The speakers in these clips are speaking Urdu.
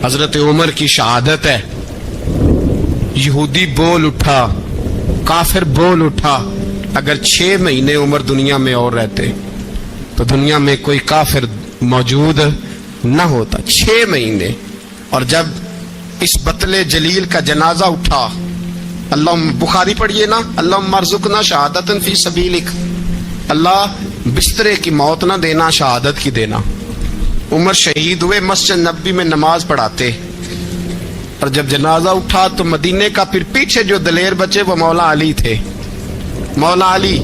حضرت عمر کی شہادت ہے. یہودی بول اٹھا, کافر بول اٹھا, اگر 6 مہینے عمر دنیا میں اور رہتے تو دنیا میں کوئی کافر موجود نہ ہوتا. 6 مہینے. اور جب اس بطل جلیل کا جنازہ اٹھا, اللہ بخاری پڑھیے نا, اللہم ارزقنا شہادتن فی سبیلک, اللہ بسترے کی موت نہ دینا, شہادت کی دینا. عمر شہید ہوئے, مسجد نبوی میں نماز پڑھاتے, اور جب جنازہ اٹھا تو مدینے کا پھر پیچھے جو دلیر بچے وہ مولا علی تھے. مولا علی,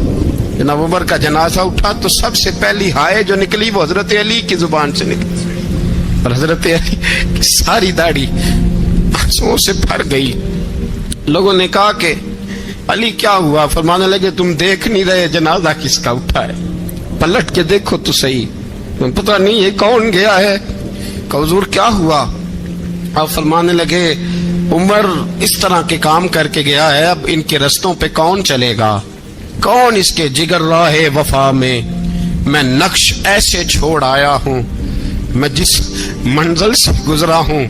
جناب عمر کا جنازہ اٹھا تو سب سے پہلی ہائے جو نکلی وہ حضرت علی کی زبان سے نکلی, اور حضرت علی کی ساری داڑھی آنسوؤں سے بھر گئی. لوگوں نے کہا کہ علی کیا ہوا؟ فرمانے لگے تم دیکھ نہیں رہے جنازہ کس کا اٹھا ہے, پلٹ کے دیکھو تو صحیح, تم پتہ نہیں یہ کون گیا ہے. کہ حضور کیا ہوا؟ آپ فرمانے لگے عمر اس طرح کے کام کر کے گیا ہے, اب ان کے رستوں پہ کون چلے گا؟ کون اس کے جگر راہ وفا میں میں نقش ایسے چھوڑ آیا ہوں, میں جس منزل سے گزرا ہوں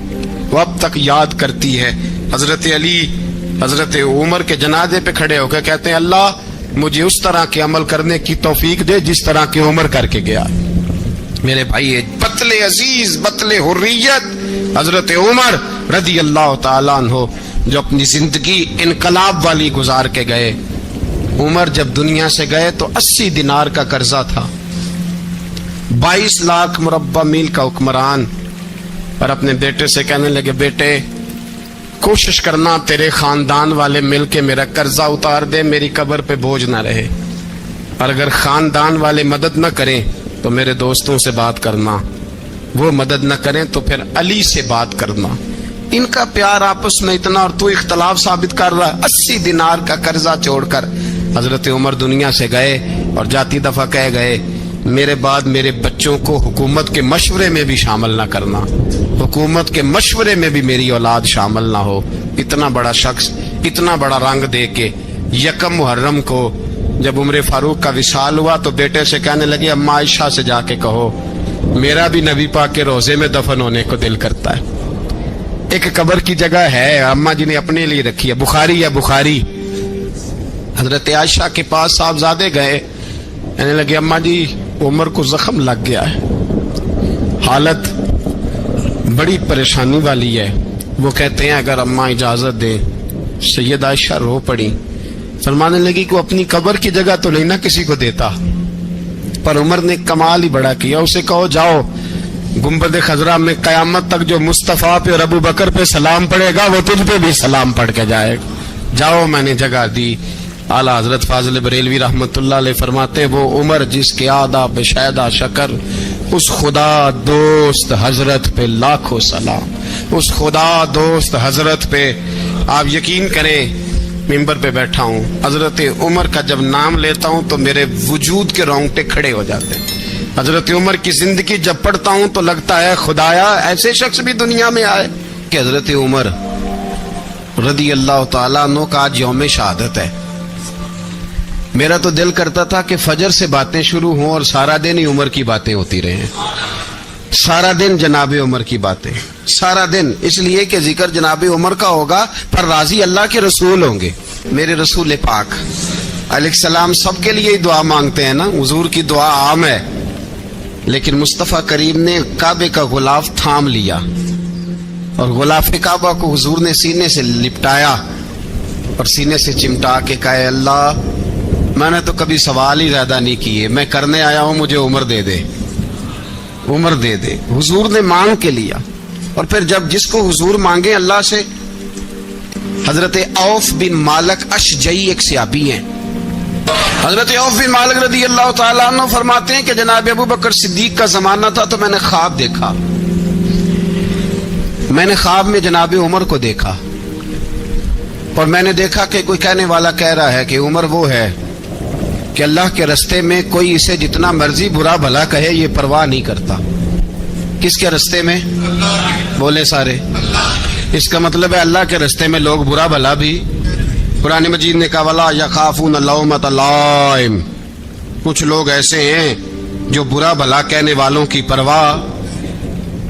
وہ اب تک یاد کرتی ہے. حضرت علی حضرت عمر کے جنازے پہ کھڑے ہو کے کہتے ہیں اللہ مجھے اس طرح کے عمل کرنے کی توفیق دے جس طرح کے عمر کر کے گیا. میرے بھائی, بطل عزیز, بطل حریت حضرت عمر رضی اللہ تعالیٰ عنہ, جو اپنی زندگی انقلاب والی گزار کے گئے. عمر جب دنیا سے گئے تو 80 دینار کا قرضہ تھا, 22 لاکھ مربع میل کا حکمران, اور اپنے بیٹے سے کہنے لگے بیٹے کوشش کرنا تیرے خاندان والے مل کے میرا قرضہ اتار دے, میری قبر پہ بوجھ نہ رہے, اور اگر خاندان والے مدد نہ کریں تو میرے دوستوں سے بات کرنا, وہ مدد نہ کریں تو پھر علی سے بات کرنا. ان کا پیار آپس میں اتنا, اور تو اختلاف ثابت کر رہا ہے. 80 دینار کا قرضہ چھوڑ کر حضرت عمر دنیا سے گئے, اور جاتی دفعہ کہہ گئے میرے بعد میرے بچوں کو حکومت کے مشورے میں بھی شامل نہ کرنا, حکومت کے مشورے میں بھی میری اولاد شامل نہ ہو. اتنا بڑا شخص اتنا بڑا رنگ دے کے 1 محرم کو جب عمر فاروق کا وصال ہوا تو بیٹے سے کہنے لگے اماں عائشہ سے جا کے کہو میرا بھی نبی پاک کے روزے میں دفن ہونے کو دل کرتا ہے. ایک قبر کی جگہ ہے اماں جی نے اپنے لیے رکھی ہے, بخاری ہے بخاری. حضرت عائشہ کے پاس صاحبزادے گئے, کہنے لگے اماں جی عمر کو زخم لگ گیا ہے, حالت بڑی پریشانی والی ہے. وہ کہتے ہیں اگر اماں اجازت دیں. سید عائشہ رو پڑی, فرمانے لگی کہ اپنی قبر کی جگہ تو نہیں نہ کسی کو دیتا, پر عمر نے کمال ہی بڑا کیا. اسے کہو جاؤ گنبد خضرا میں قیامت تک جو مصطفیٰ پہ اور ابو بکر پہ سلام پڑے گا وہ تجھ پہ بھی سلام پڑھ کے جائے گا, جاؤ میں نے جگہ دی. اعلیٰ حضرت فاضل بریلوی رحمت اللہ علیہ فرماتے ہیں وہ عمر جس کے آداب شیدہ شکر, اس خدا دوست حضرت پہ لاکھوں سلام, اس خدا دوست حضرت پہ. آپ یقین کریں ممبر پہ بیٹھا ہوں, حضرت عمر کا جب نام لیتا ہوں تو میرے وجود کے رونگٹے کھڑے ہو جاتے ہیں. حضرت عمر کی زندگی جب پڑھتا ہوں تو لگتا ہے خدایا ایسے شخص بھی دنیا میں آئے. کہ حضرت عمر رضی اللہ تعالیٰ عنہ کا آج یوم شہادت ہے. میرا تو دل کرتا تھا کہ فجر سے باتیں شروع ہوں اور سارا دن ہی عمر کی باتیں ہوتی رہیں, سارا دن جناب عمر کی باتیں, سارا دن. اس لیے کہ ذکر جناب عمر کا ہوگا پر راضی اللہ کے رسول ہوں گے. میرے رسول پاک علیہ السلام سب کے لیے دعا مانگتے ہیں نا, حضور کی دعا عام ہے, لیکن مصطفیٰ کریم نے کعبے کا غلاف تھام لیا اور غلاف کعبہ کو حضور نے سینے سے لپٹایا اور سینے سے چمٹا کے کہا اللہ میں نے تو کبھی سوال ہی زیادہ نہیں کیے, میں کرنے آیا ہوں, مجھے عمر دے دے, عمر دے دے. حضور نے مانگ کے لیا. اور پھر جب جس کو حضور مانگے اللہ سے, حضرت عوف بن مالک اشجعی ایک صحابی ہیں, حضرت عوف بن مالک رضی اللہ تعالیٰ عنہ فرماتے ہیں کہ جناب ابو بکر صدیق کا زمانہ تھا تو میں نے خواب دیکھا, میں نے خواب میں جناب عمر کو دیکھا, اور میں نے دیکھا کہ کوئی کہنے والا کہہ رہا ہے کہ عمر وہ ہے کہ اللہ کے رستے میں کوئی اسے جتنا مرضی برا بھلا کہے یہ پرواہ نہیں کرتا. کس کے رستے میں؟ بولے سارے. اس کا مطلب ہے اللہ کے رستے میں لوگ برا بھلا بھی. قرآن مجید نے کہا وَلَا يَخَافُونَ لَوْمَةَ لَائِمٍ, کچھ لوگ ایسے ہیں جو برا بھلا کہنے والوں کی پرواہ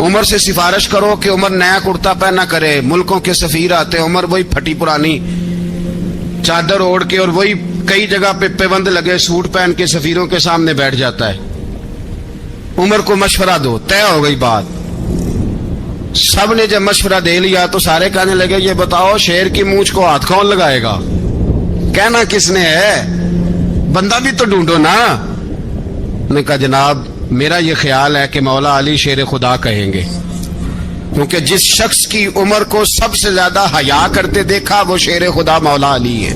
عمر سے سفارش کرو کہ عمر نیا کرتا پہنا کرے. ملکوں کے سفیر آتے ہیں, عمر وہی پھٹی پرانی چادر اوڑھ کے اور وہی کئی جگہ پہ پیوند لگے سوٹ پہن کے سفیروں کے سامنے بیٹھ جاتا ہے. عمر کو مشورہ دو, طے ہو گئی بات. سب نے جب مشورہ دے لیا تو سارے کہنے لگے یہ بتاؤ شیر کی مونچھ کو ہاتھ کون لگائے گا, کہنا کس نے ہے, بندہ بھی تو ڈھونڈو نا. نے کہا جناب میرا یہ خیال ہے کہ مولا علی شیر خدا کہیں گے, کیونکہ جس شخص کی عمر کو سب سے زیادہ حیا کرتے دیکھا وہ شیر خدا مولا علی ہے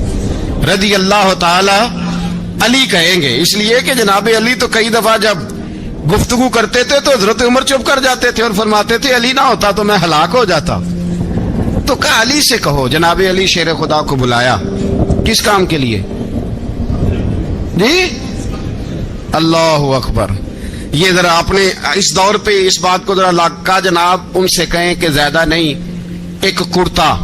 رضی اللہ تعالی علی کہیں گے. اس لیے کہ جناب علی تو کئی دفعہ جب گفتگو کرتے تھے تو حضرت عمر چپ کر جاتے تھے اور فرماتے تھے علی نہ ہوتا تو میں ہلاک ہو جاتا. تو کہا علی سے کہو. جناب علی شیر خدا کو بلایا. کس کام کے لیے جی؟ اللہ اکبر. یہ ذرا آپ نے اس دور پہ اس بات کو ذرا لاکا جناب ان سے کہیں کہ زیادہ نہیں, ایک کرتا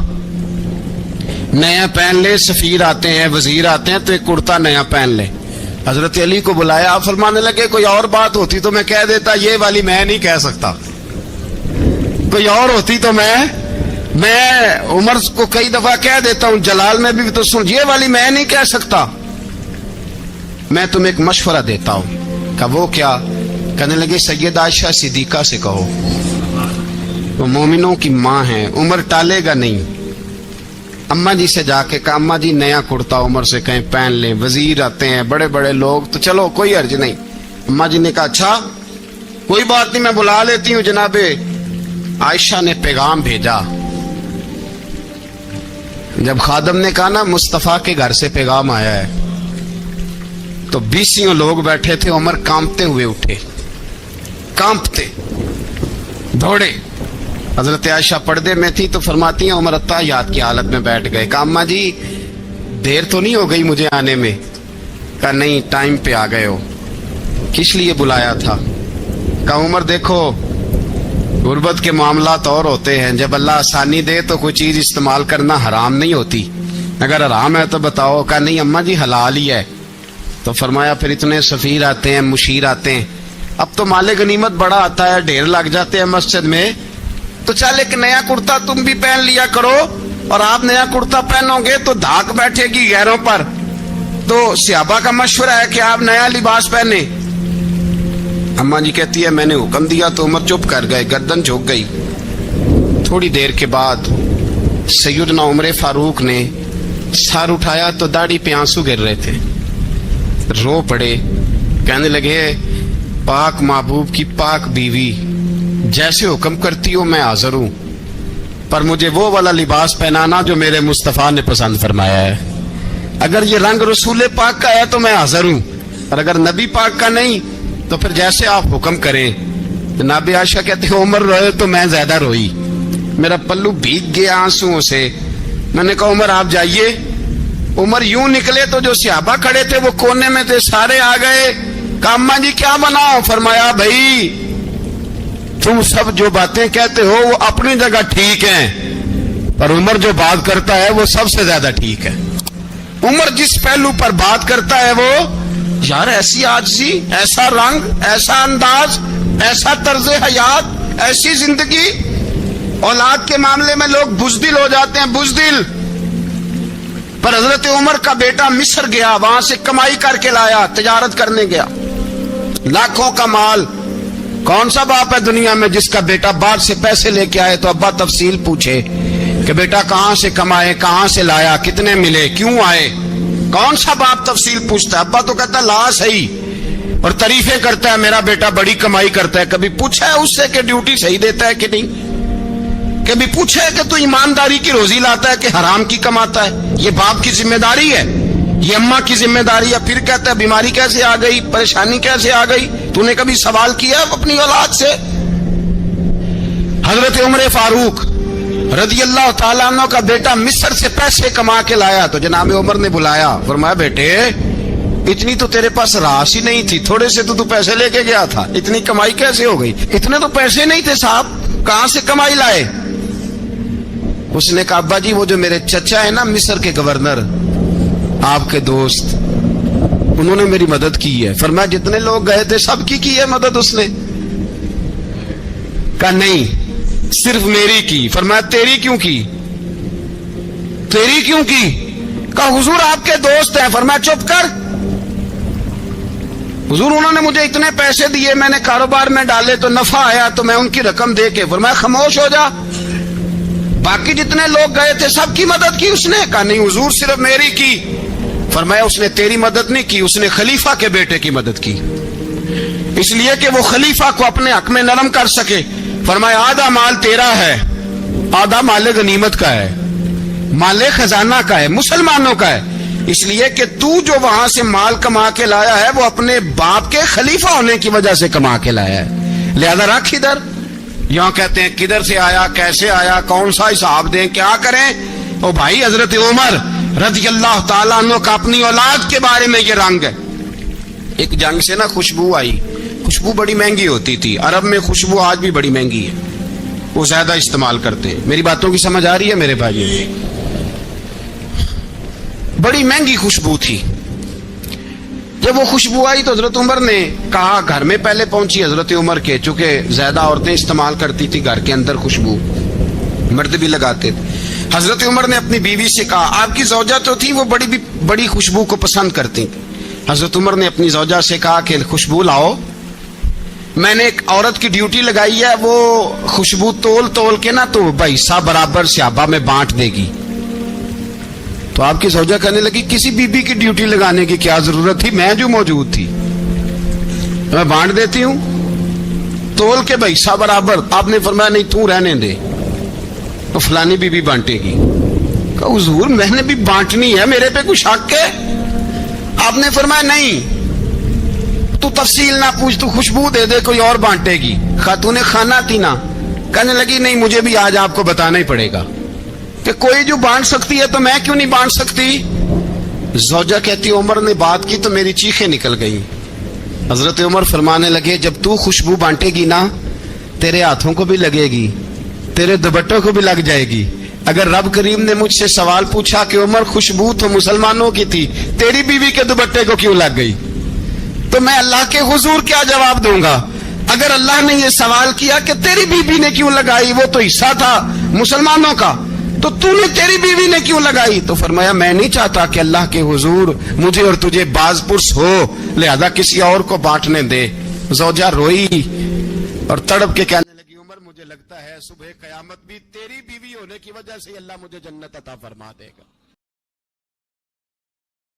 نیا پہن لے. سفیر آتے ہیں, وزیر آتے ہیں تو ایک کرتا نیا پہن لے. حضرت علی کو بلایا. آپ فرمانے لگے کوئی اور بات ہوتی تو میں کہہ دیتا, یہ والی میں نہیں کہہ سکتا. کوئی اور ہوتی تو میں عمر کو کئی دفعہ کہہ دیتا ہوں, جلال میں بھی تو سن, یہ والی میں نہیں کہہ سکتا. میں تمہیں ایک مشورہ دیتا ہوں. کہ وہ کیا؟ کہنے لگے سیدہ عائشہ صدیقہ سے کہو, وہ مومنوں کی ماں ہیں, عمر ٹالے گا نہیں. اماں جی سے جا کے کہا اماں جی نیا کرتا عمر سے کہیں پہن لیں. وزیر آتے ہیں, بڑے بڑے لوگ, تو چلو کوئی حرج نہیں. اماں جی نے کہا اچھا کوئی بات نہیں میں بلا لیتی ہوں. جناب عائشہ نے پیغام بھیجا. جب خادم نے کہا نا مصطفیٰ کے گھر سے پیغام آیا ہے, تو 20 لوگ بیٹھے تھے. عمر کانپتے ہوئے اٹھے, کانپتے دوڑے. حضرت عائشہ پردے میں تھی تو فرماتی ہیں عمر اتحیات کی حالت میں بیٹھ گئے. کہا اماں جی دیر تو نہیں ہو گئی مجھے آنے میں؟ کہا نہیں ٹائم پہ آ گئے ہو. کس لیے بلایا تھا؟ کہا عمر دیکھو غربت کے معاملات اور ہوتے ہیں, جب اللہ آسانی دے تو کوئی چیز استعمال کرنا حرام نہیں ہوتی, اگر حرام ہے تو بتاؤ. کہا نہیں اماں جی حلال ہی ہے. تو فرمایا پھر اتنے سفیر آتے ہیں, مشیر آتے ہیں, اب تو مال غنیمت بڑا آتا ہے, ڈھیر لگ جاتے ہیں مسجد میں, تو چل ایک نیا کرتا تم بھی پہن لیا کرو. اور آپ نیا کرتا پہنو گے تو دھاک بیٹھے گی غیروں پر. تو صحابہ کا مشورہ ہے کہ آپ نیا لباس پہنے. اماں جی کہتی ہے میں نے حکم دیا تو عمر چپ کر گئے, گردن جھک گئی. تھوڑی دیر کے بعد سیدنا عمر فاروق نے سر اٹھایا تو داڑھی پہ آنسو گر رہے تھے, رو پڑے. کہنے لگے پاک محبوب کی پاک بیوی, جیسے حکم کرتی ہو میں حاضر ہوں, پر مجھے وہ والا لباس پہنانا جو میرے مصطفیٰ نے پسند فرمایا ہے. اگر یہ رنگ رسول پاک کا ہے تو میں حاضر ہوں, اور اگر نبی پاک کا نہیں تو پھر جیسے آپ حکم کریں. جناب عائشہ کہتے ہیں عمر روئے تو میں زیادہ روئی, میرا پلو بھیگ گیا آنسوؤں سے. میں نے کہا عمر آپ جائیے. عمر یوں نکلے تو جو صحابہ کھڑے تھے وہ کونے میں تھے, سارے آ گئے. کہا اماں جی کیا بناؤ؟ فرمایا بھائی تم سب جو باتیں کہتے ہو وہ اپنی جگہ ٹھیک ہیں, پر عمر جو بات کرتا ہے وہ سب سے زیادہ ٹھیک ہے. عمر جس پہلو پر بات کرتا ہے وہ یار ایسی عاجزی, ایسا رنگ, ایسا انداز, ایسا طرز حیات, ایسی زندگی. اولاد کے معاملے میں لوگ بزدل ہو جاتے ہیں, بزدل. پر حضرت عمر کا بیٹا مصر گیا, وہاں سے کمائی کر کے لایا, تجارت کرنے گیا, لاکھوں کا مال. کون سا باپ ہے دنیا میں جس کا بیٹا بعد سے پیسے لے کے آئے تو ابا تفصیل پوچھے کہ بیٹا کہاں سے کمائے, کہاں سے لایا, کتنے ملے, کیوں آئے؟ کون سا باپ تفصیل پوچھتا ہے؟ ابا تو کہتا لا صحیح, اور تعریفیں کرتا ہے میرا بیٹا بڑی کمائی کرتا ہے. کبھی پوچھا ہے اس سے کہ ڈیوٹی صحیح دیتا ہے کہ نہیں؟ کبھی پوچھا ہے کہ تو ایمانداری کی روزی لاتا ہے کہ حرام کی کماتا ہے؟ یہ باپ کی ذمہ داری ہے, یہ اماں کی ذمہ داری ہے. پھر کہتا ہے بیماری کیسے آ گئی, پریشانی کیسے آ گئی؟ تو نے کبھی سوال کیا اپنی اولاد سے؟ حضرت عمر فاروق رضی اللہ تعالیٰ عنہ کا بیٹا مصر سے پیسے کما کے لایا تو جناب عمر نے بلایا, فرمایا بیٹے اتنی تو تیرے پاس راس ہی نہیں تھی, تھوڑے سے تو پیسے لے کے گیا تھا, اتنی کمائی کیسے ہو گئی؟ اتنے تو پیسے نہیں تھے صاحب, کہاں سے کمائی لائے؟ اس نے کہا ابا جی وہ جو میرے چچا ہے نا مصر کے گورنر, آپ کے دوست, انہوں نے میری مدد کی ہے. فرمایا جتنے لوگ گئے تھے سب کی ہے مدد اس نے. کہا نہیں صرف میری کی. فرمایا تیری کیوں کی؟ تیری کیوں کی؟ کہا حضور آپ کے دوست ہیں. فرمایا چپ کر. حضور انہوں نے مجھے اتنے پیسے دیے, میں نے کاروبار میں ڈالے تو نفع آیا تو میں ان کی رقم دے کے. فرمایا خاموش ہو جا. باقی جتنے لوگ گئے تھے سب کی مدد کی اس نے؟ کہا نہیں حضور صرف میری کی. فرمایا اس نے تیری مدد نہیں کی, اس نے خلیفہ کے بیٹے کی مدد کی, اس لیے کہ وہ خلیفہ کو اپنے حق میں نرم کر سکے. فرمایا آدھا مال تیرا ہے, آدھا مال غنیمت کا ہے, مال خزانہ کا ہے, مسلمانوں کا ہے, اس لیے کہ تو جو وہاں سے مال کما کے لایا ہے وہ اپنے باپ کے خلیفہ ہونے کی وجہ سے کما کے لایا ہے, لہذا رکھ ادھر. یہاں کہتے ہیں کدھر سے آیا, کیسے آیا, کون سا حساب دیں, کیا کریں. او بھائی حضرت عمر رضی اللہ تعالیٰ عنہ کا اپنی اولاد کے بارے میں یہ رنگ ہے. ایک جنگ سے نا خوشبو آئی, خوشبو بڑی مہنگی ہوتی تھی, عرب میں خوشبو آج بھی بڑی مہنگی ہے, وہ زیادہ استعمال کرتے ہیں. میری باتوں کی سمجھ آ رہی ہے میرے بھائی؟ بڑی مہنگی خوشبو تھی. جب وہ خوشبو آئی تو حضرت عمر نے کہا, گھر میں پہلے پہنچی حضرت عمر کے, چونکہ زیادہ عورتیں استعمال کرتی تھی گھر کے اندر خوشبو, مرد بھی لگاتے تھے. حضرت عمر نے اپنی بیوی سے کہا, آپ کی زوجہ تو تھی وہ بڑی خوشبو کو پسند کرتی تھی. حضرت عمر نے اپنی زوجہ سے کہا کہ خوشبو لاؤ, میں نے ایک عورت کی ڈیوٹی لگائی ہے, وہ خوشبو تول کے نا تو حصہ برابر صحابہ میں بانٹ دے گی. تو آپ کی زوجہ کہنے لگی کسی بی بی کی ڈیوٹی لگانے کی کیا ضرورت تھی, میں جو موجود تھی میں بانٹ دیتی ہوں تول کے حصہ برابر. آپ نے فرمایا نہیں تو رہنے دے, تو فلانی بی بی بانٹے گی. کہا حضور میں نے بھی بانٹنی ہے, میرے پہ کچھ حق ہے؟ آپ نے فرمایا نہیں, تو تفصیل نہ پوچھ, تو خوشبو دے دے, کوئی اور بانٹے گی. خاتون خانہ تھی نا, کہنے لگی نہیں مجھے بھی آج آپ کو بتانا ہی پڑے گا کہ کوئی جو بانٹ سکتی ہے تو میں کیوں نہیں بانٹ سکتی. زوجہ کہتی عمر نے بات کی تو میری چیخیں نکل گئی. حضرت عمر فرمانے لگے جب تو خوشبو بانٹے گی نا تیرے ہاتھوں کو بھی لگے گی, تیرے دوپٹوں کو بھی لگ جائے گی. اگر رب کریم نے مجھ سے سوال پوچھا کہ عمر خوشبو تو مسلمانوں کی تھی, تیری بیوی کے دوپٹے کو کیوں لگ گئی, تو میں اللہ کے حضور کیا جواب دوں گا. اگر اللہ نے یہ سوال کیا کہ تیری بیوی نے کیوں لگائی, وہ تو حصہ تھا مسلمانوں کا, تو نے تیری بیوی نے کیوں لگائی. تو فرمایا میں نہیں چاہتا کہ اللہ کے حضور مجھے اور تجھے باز پرس ہو, لہذا کسی اور کو بانٹنے دے. زوجہ روئی اور تڑپ کے کہنے لگی عمر مجھے لگتا ہے صبح قیامت بھی تیری بیوی ہونے کی وجہ سے اللہ مجھے جنت عطا فرما دے گا.